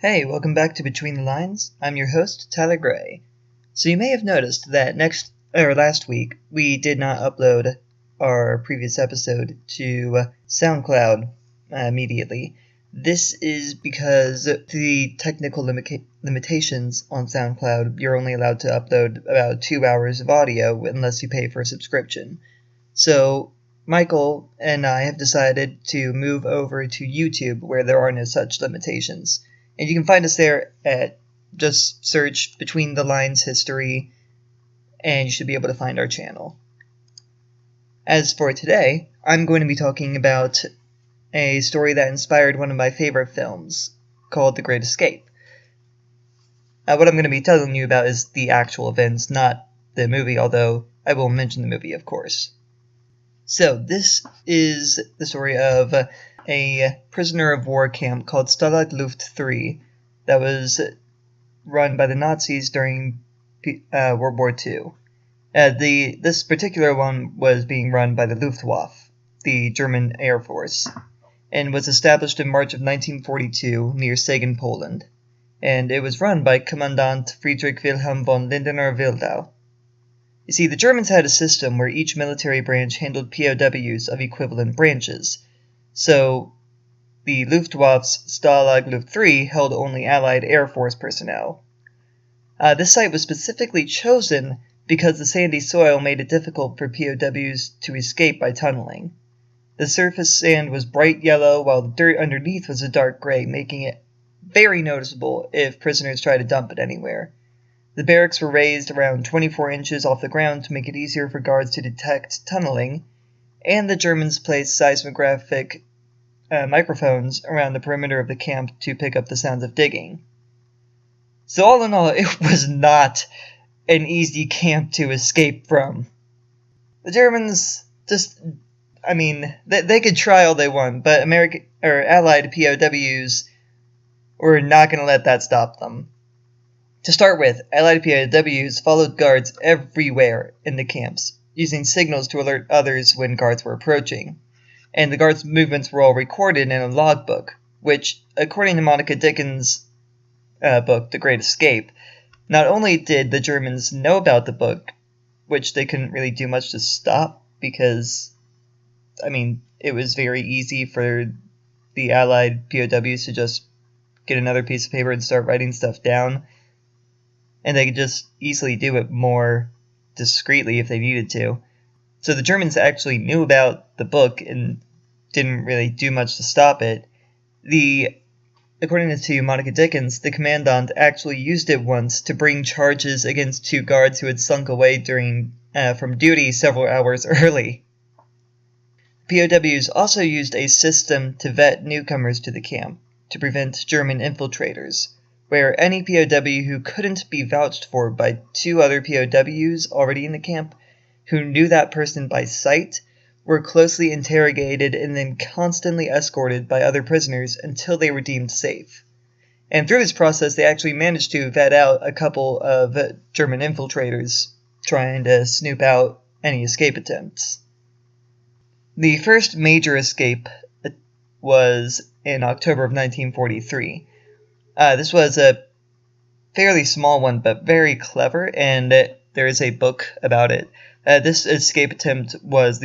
Hey, welcome back to Between the Lines. I'm your host, Tyler Gray. So you may have noticed that last week we did not upload our previous episode to SoundCloud immediately. This is because the technical limitations on SoundCloud. You're only allowed to upload about 2 hours of audio unless you pay for a subscription. So Michael and I have decided to move over to YouTube where there are no such limitations. And you can find us there at just search Between the Lines History, and you should be able to find our channel. As for today, I'm going to be talking about a story that inspired one of my favorite films, called The Great Escape. What I'm going to be telling you about is the actual events, not the movie, although I will mention the movie, of course. So, this is the story of a prisoner of war camp called Stalag Luft III that was run by the Nazis during World War II. This particular one was being run by the Luftwaffe, the German Air Force, and was established in March of 1942 near Siegen, Poland. And it was run by Commandant Friedrich Wilhelm von Lindener-Wildau. You see, the Germans had a system where each military branch handled POWs of equivalent branches. So, the Luftwaffe's Stalag Luft III held only Allied Air Force personnel. This site was specifically chosen because the sandy soil made it difficult for POWs to escape by tunneling. The surface sand was bright yellow, while the dirt underneath was a dark gray, making it very noticeable if prisoners tried to dump it anywhere. The barracks were raised around 24 inches off the ground to make it easier for guards to detect tunneling, and the Germans placed seismographic microphones around the perimeter of the camp to pick up the sounds of digging. So all in all, it was not an easy camp to escape from. The Germans they could try all they want, but Allied POWs were not going to let that stop them. To start with, Allied POWs followed guards everywhere in the camps, using signals to alert others when guards were approaching. And the guards' movements were all recorded in a logbook, which, according to Monica Dickens' book, The Great Escape, not only did the Germans know about the book, which they couldn't really do much to stop, because, it was very easy for the Allied POWs to just get another piece of paper and start writing stuff down, and they could just easily do it more discreetly if they needed to. So the Germans actually knew about the book and didn't really do much to stop it. According to Monica Dickens, the commandant actually used it once to bring charges against 2 guards who had slunk away from duty several hours early. POWs also used a system to vet newcomers to the camp to prevent German infiltrators, where any POW who couldn't be vouched for by 2 other POWs already in the camp, who knew that person by sight, were closely interrogated and then constantly escorted by other prisoners until they were deemed safe. And through this process, they actually managed to vet out a couple of German infiltrators trying to snoop out any escape attempts. The first major escape was in October of 1943. This was a fairly small one, but very clever, and there is a book about it. This escape attempt was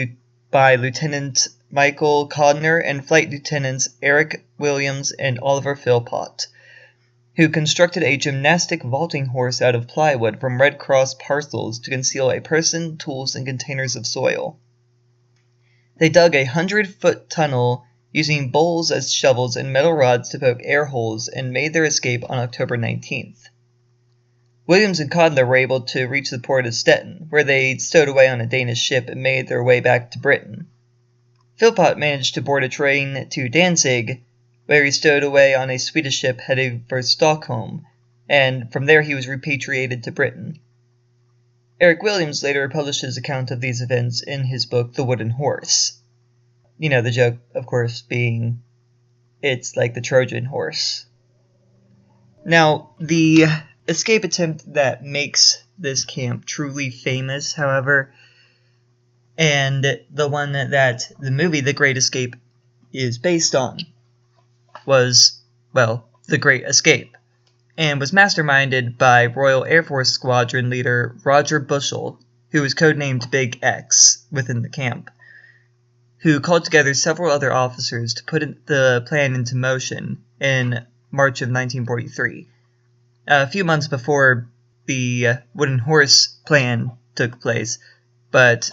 by Lieutenant Michael Codner and Flight Lieutenants Eric Williams and Oliver Philpott, who constructed a gymnastic vaulting horse out of plywood from Red Cross parcels to conceal a person, tools, and containers of soil. They dug a 100-foot tunnel using bowls as shovels and metal rods to poke air holes, and made their escape on October 19th. Williams and Codner were able to reach the port of Stettin, where they stowed away on a Danish ship and made their way back to Britain. Philpott managed to board a train to Danzig, where he stowed away on a Swedish ship headed for Stockholm, and from there he was repatriated to Britain. Eric Williams later published his account of these events in his book The Wooden Horse. The joke, of course, being it's like the Trojan horse. Now, the escape attempt that makes this camp truly famous, however, and the one that the movie The Great Escape is based on, was, well, The Great Escape, and was masterminded by Royal Air Force Squadron leader Roger Bushell, who was codenamed Big X within the camp, who called together several other officers to put the plan into motion in March of 1943, a few months before the Wooden Horse plan took place, but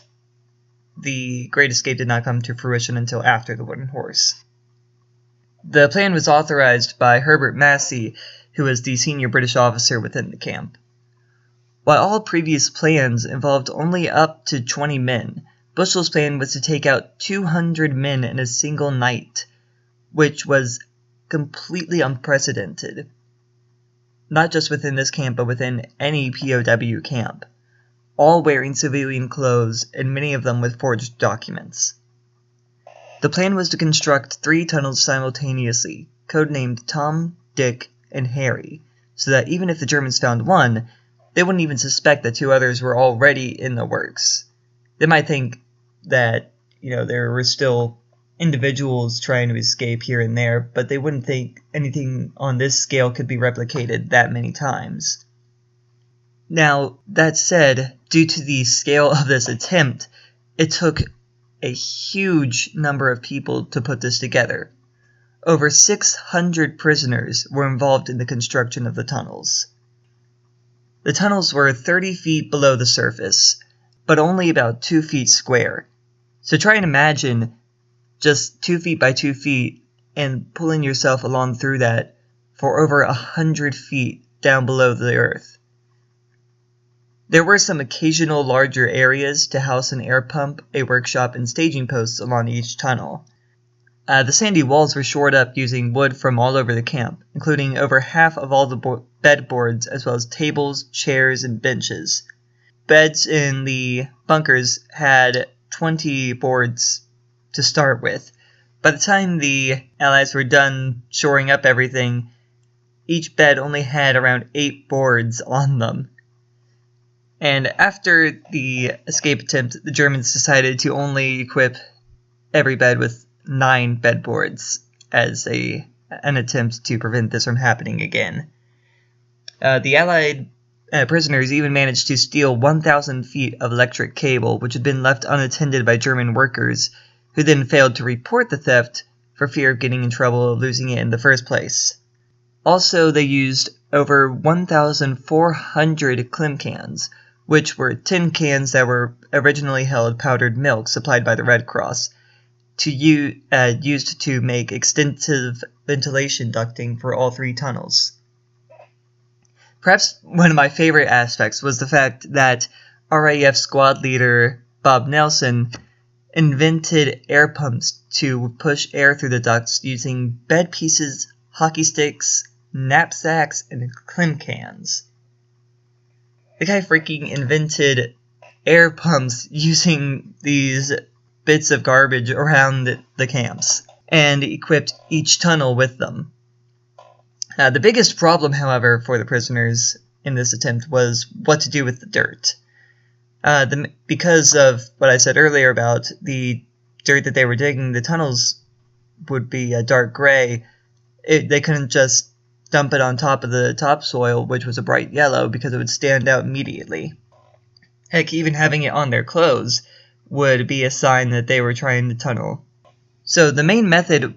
the Great Escape did not come to fruition until after the Wooden Horse. The plan was authorized by Herbert Massey, who was the senior British officer within the camp. While all previous plans involved only up to 20 men, Bushell's plan was to take out 200 men in a single night, which was completely unprecedented. Not just within this camp, but within any POW camp, all wearing civilian clothes and many of them with forged documents. The plan was to construct 3 tunnels simultaneously, codenamed Tom, Dick, and Harry, so that even if the Germans found one, they wouldn't even suspect that 2 others were already in the works. They might think that, there were still individuals trying to escape here and there, but they wouldn't think anything on this scale could be replicated that many times. Now, that said, due to the scale of this attempt, it took a huge number of people to put this together. Over 600 prisoners were involved in the construction of the tunnels. The tunnels were 30 feet below the surface, but only about 2 feet square. So try and imagine just 2 feet by 2 feet and pulling yourself along through that for over 100 feet down below the earth. There were some occasional larger areas to house an air pump, a workshop, and staging posts along each tunnel. The sandy walls were shored up using wood from all over the camp, including over half of all the bed boards, as well as tables, chairs, and benches. Beds in the bunkers had 20 boards to start with. By the time the Allies were done shoring up everything, each bed only had around 8 boards on them. And after the escape attempt, the Germans decided to only equip every bed with 9 bed boards as an attempt to prevent this from happening again. The Allied prisoners even managed to steal 1,000 feet of electric cable, which had been left unattended by German workers, who then failed to report the theft for fear of getting in trouble or losing it in the first place. Also, they used over 1,400 Klim cans, which were tin cans that were originally held powdered milk supplied by the Red Cross, used to make extensive ventilation ducting for all 3 tunnels. Perhaps one of my favorite aspects was the fact that RAF squad leader Bob Nelson invented air pumps to push air through the ducts using bed pieces, hockey sticks, knapsacks, and Klim cans. The guy freaking invented air pumps using these bits of garbage around the camps, and equipped each tunnel with them. The biggest problem, however, for the prisoners in this attempt was what to do with the dirt. Because of what I said earlier about the dirt that they were digging, the tunnels would be a dark gray. They couldn't just dump it on top of the topsoil, which was a bright yellow, because it would stand out immediately. Heck, even having it on their clothes would be a sign that they were trying to tunnel. So the main method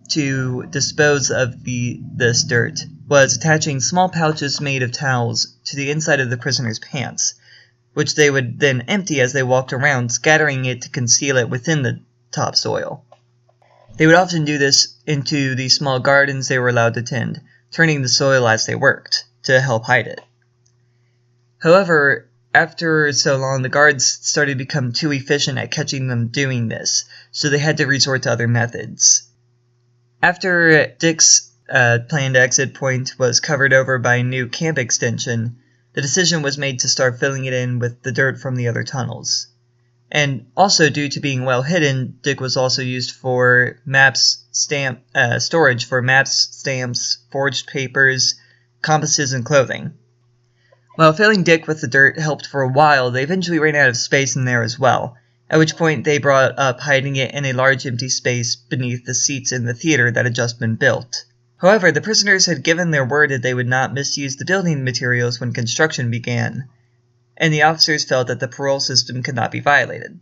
to dispose of this dirt was attaching small pouches made of towels to the inside of the prisoners' pants, which they would then empty as they walked around, scattering it to conceal it within the topsoil. They would often do this into the small gardens they were allowed to tend, turning the soil as they worked, to help hide it. However, after so long, the guards started to become too efficient at catching them doing this, so they had to resort to other methods. After Dick's planned exit point was covered over by a new camp extension, the decision was made to start filling it in with the dirt from the other tunnels. And also, due to being well hidden, Dick was also used for storage for maps, stamps, forged papers, compasses, and clothing. While filling Dick with the dirt helped for a while, they eventually ran out of space in there as well, at which point they brought up hiding it in a large empty space beneath the seats in the theater that had just been built. However, the prisoners had given their word that they would not misuse the building materials when construction began, and the officers felt that the parole system could not be violated.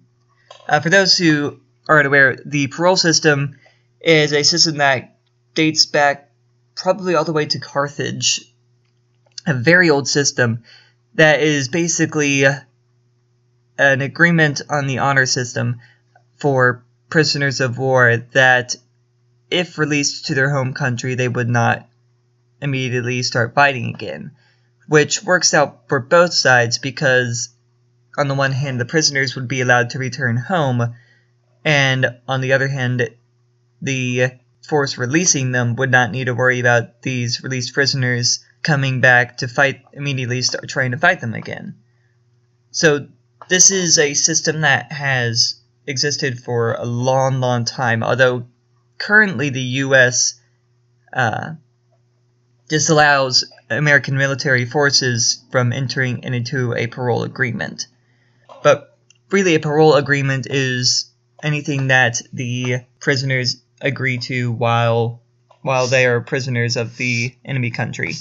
For those who aren't aware, the parole system is a system that dates back probably all the way to Carthage, a very old system that is basically an agreement on the honor system for prisoners of war that if released to their home country, they would not immediately start fighting again, which works out for both sides because on the one hand, the prisoners would be allowed to return home, and on the other hand, the force releasing them would not need to worry about these released prisoners coming back to fight, immediately start trying to fight them again. So this is a system that has existed for a long, long time, although currently the U.S. disallows American military forces from entering into a parole agreement. But really, a parole agreement is anything that the prisoners agree to while they are prisoners of the enemy country.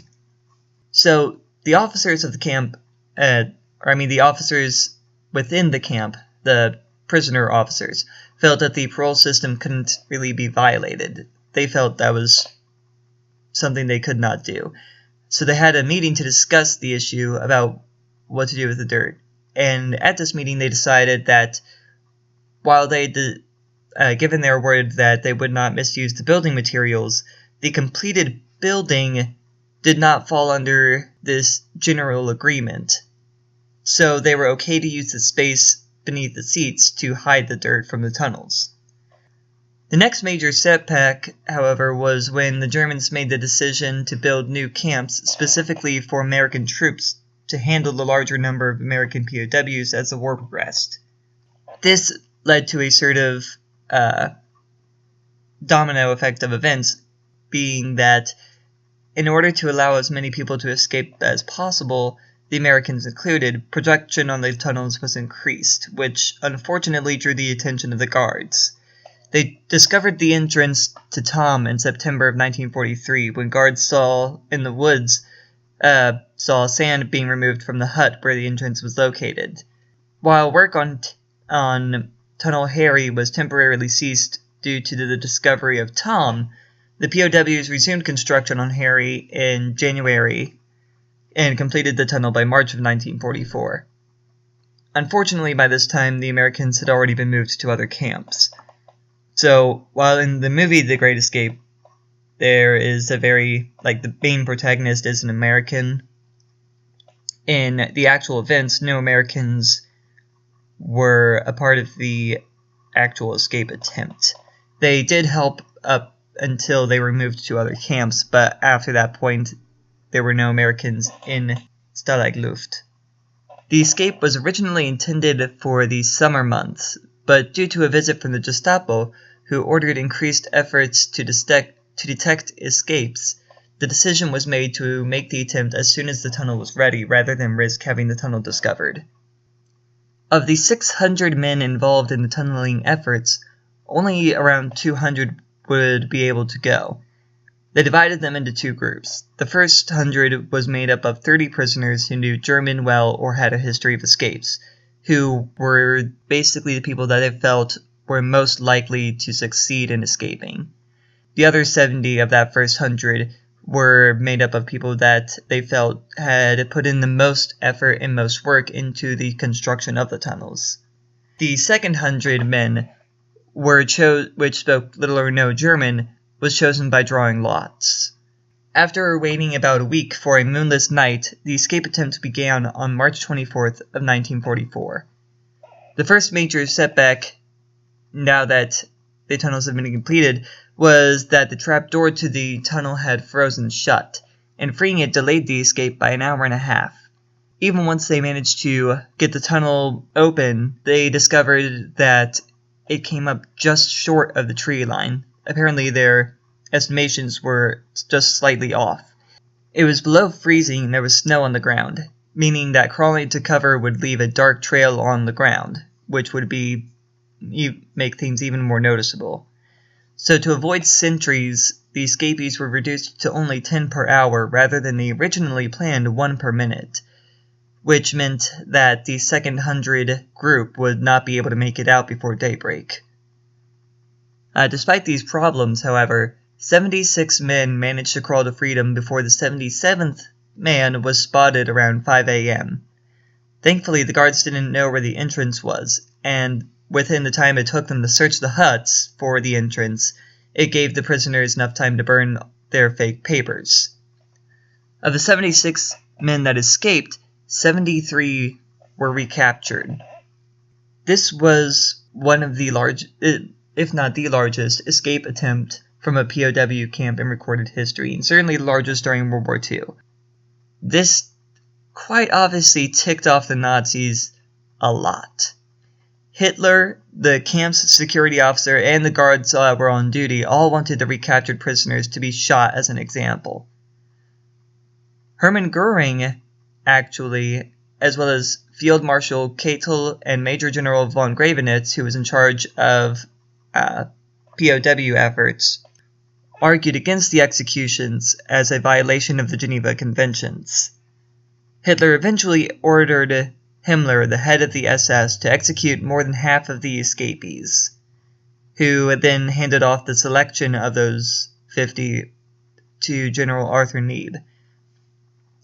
So the officers of the camp, the officers within the camp, the prisoner officers, felt that the parole system couldn't really be violated. They felt that was something they could not do. So they had a meeting to discuss the issue about what to do with the dirt. And at this meeting, they decided that while they given their word that they would not misuse the building materials, the completed building did not fall under this general agreement. So they were okay to use the space beneath the seats to hide the dirt from the tunnels. The next major setback, however, was when the Germans made the decision to build new camps specifically for American troops to handle the larger number of American POWs as the war progressed. This led to a sort of domino effect of events, being that in order to allow as many people to escape as possible, the Americans included, protection on the tunnels was increased, which unfortunately drew the attention of the guards. They discovered the entrance to Tom in September of 1943 when guards saw in the woods saw sand being removed from the hut where the entrance was located. While work on Tunnel Harry was temporarily ceased due to the discovery of Tom, the POWs resumed construction on Harry in January and completed the tunnel by March of 1944. Unfortunately, by this time, the Americans had already been moved to other camps. So, while in the movie The Great Escape, there is the main protagonist is an American, in the actual events, no Americans were a part of the actual escape attempt. They did help up until they were moved to other camps, but after that point, there were no Americans in Stalag Luft. The escape was originally intended for the summer months, but due to a visit from the Gestapo, who ordered increased efforts to detect escapes, the decision was made to make the attempt as soon as the tunnel was ready, rather than risk having the tunnel discovered. Of the 600 men involved in the tunneling efforts, only around 200 would be able to go. They divided them into two groups. The first 100 was made up of 30 prisoners who knew German well or had a history of escapes, who were basically the people that they felt were most likely to succeed in escaping. The other 70 of that first 100 were made up of people that they felt had put in the most effort and most work into the construction of the tunnels. The second 100 men which spoke little or no German, was chosen by drawing lots. After waiting about a week for a moonless night, the escape attempt began on March 24th of 1944. The first major setback, now that the tunnels have been completed, was that the trapdoor to the tunnel had frozen shut, and freeing it delayed the escape by an hour and a half. Even once they managed to get the tunnel open, they discovered that it came up just short of the tree line. Apparently their estimations were just slightly off. It was below freezing and there was snow on the ground, meaning that crawling to cover would leave a dark trail on the ground, which would make things even more noticeable. So to avoid sentries the escapees were reduced to only 10 per hour rather than the originally planned 1 per minute, which meant that the second 100 group would not be able to make it out before daybreak. Despite these problems, however, 76 men managed to crawl to freedom before the 77th man was spotted around 5 a.m. Thankfully, the guards didn't know where the entrance was, and within the time it took them to search the huts for the entrance, it gave the prisoners enough time to burn their fake papers. Of the 76 men that escaped, 73 were recaptured. This was one of the if not the largest, escape attempt from a POW camp in recorded history, and certainly the largest during World War II. This quite obviously ticked off the Nazis a lot. Hitler, the camp's security officer, and the guards that were on duty all wanted the recaptured prisoners to be shot as an example. Hermann Goering, actually, as well as Field Marshal Keitel and Major General von Gravenitz, who was in charge of POW efforts, argued against the executions as a violation of the Geneva Conventions. Hitler eventually ordered Himmler, the head of the SS, to execute more than half of the escapees, who then handed off the selection of those 50 to General Arthur Neeb.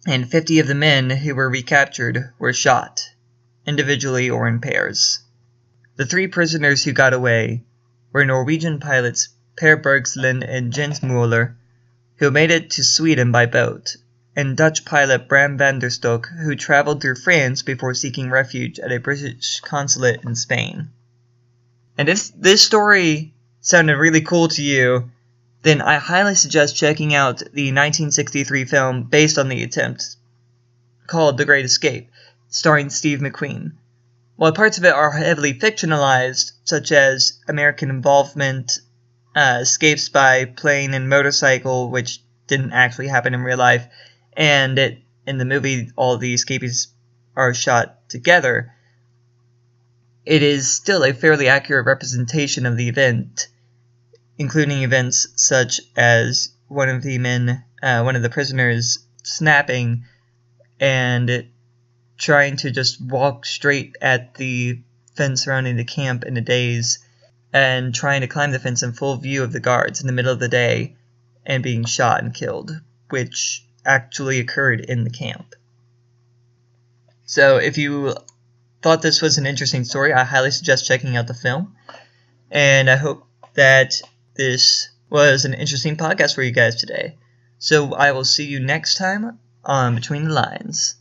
And 50 of the men who were recaptured were shot, individually or in pairs. The 3 prisoners who got away were Norwegian pilots Per Bergslund and Jens Müller, who made it to Sweden by boat, and Dutch pilot Bram van der Stok, who traveled through France before seeking refuge at a British consulate in Spain. And if this story sounded really cool to you, then I highly suggest checking out the 1963 film based on the attempt, called The Great Escape, starring Steve McQueen. While parts of it are heavily fictionalized, such as American involvement, escapes by plane and motorcycle, which didn't actually happen in real life, and in the movie all the escapees are shot together, it is still a fairly accurate representation of the event, including events such as one of the prisoners snapping and trying to just walk straight at the fence surrounding the camp in a daze, and trying to climb the fence in full view of the guards in the middle of the day and being shot and killed, which actually occurred in the camp. So if you thought this was an interesting story, I highly suggest checking out the film, and I hope that this was an interesting podcast for you guys today. So I will see you next time on Between the Lines.